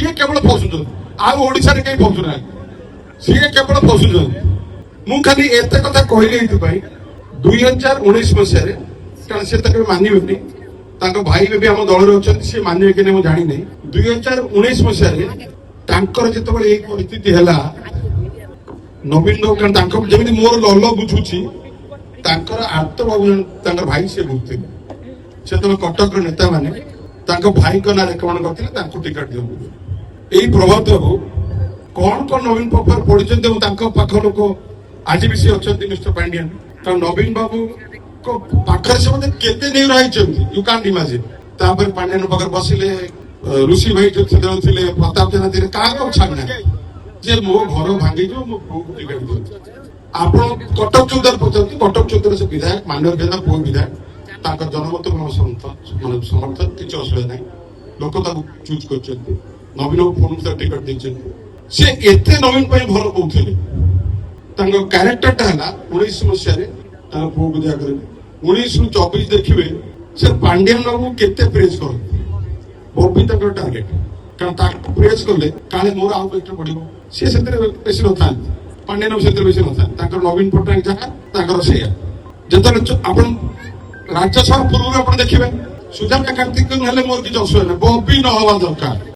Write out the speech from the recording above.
CA केवल फसुन आशा कहीं फसुना CA केवल फसुन मु खाली एत कथा कहली 2019 मसीह कारण सी तो मानवे भाई भी आम दल अच्छा सी मानवे कि नहीं जानी 2019 मसीह जो परिस्थिति है नवीन बाबू कारण जमी मोर लल बुझुची आर्त बाबू भाई से बुझते से तुम कटक नेता मैंने भाई ना रेकमेंड करते टिकट दिखाँ यही प्रभात बाबू कौन कौन नवीन पब्बर पढ़ी पाख लोक आज भी सी अच्छा मिस्टर पांडियन कारण नवीन बाबू को पाखर से मतलब केते नहीं रही यू कांट इमेजिन पांडियन पाखे बसिले ऋषि भाई जो थे प्रताप जेना थे क्या छाड़ना जे मो घर भांगी जो मो पु को टिकट दियो आप कटक चौधर पचार कटक चौधर से विधायक मानव बेदा पु विधायक जनमत मान समर्थन किसी असुविधा ना लोक चूज कर नवीन फोन से टिकट देते सी एत नवीन भल कहते क्यारेक्टर है 19 मसीह पु विदा कर 1924 देखिए से पांडियन बाबू केते प्रेज करते बबी टार्गेट कारण प्रेज कले काले मोर आउ बेटर पड़ो सी बेसी न था पांडियन बाबू बेसी न था नवीन पट्टनायक जहाँ से जो आप राज्यसभा पूर्व आप देखिए सुजाता कार्तिक मोर किसी असुविधा बबी न हवा दरकार।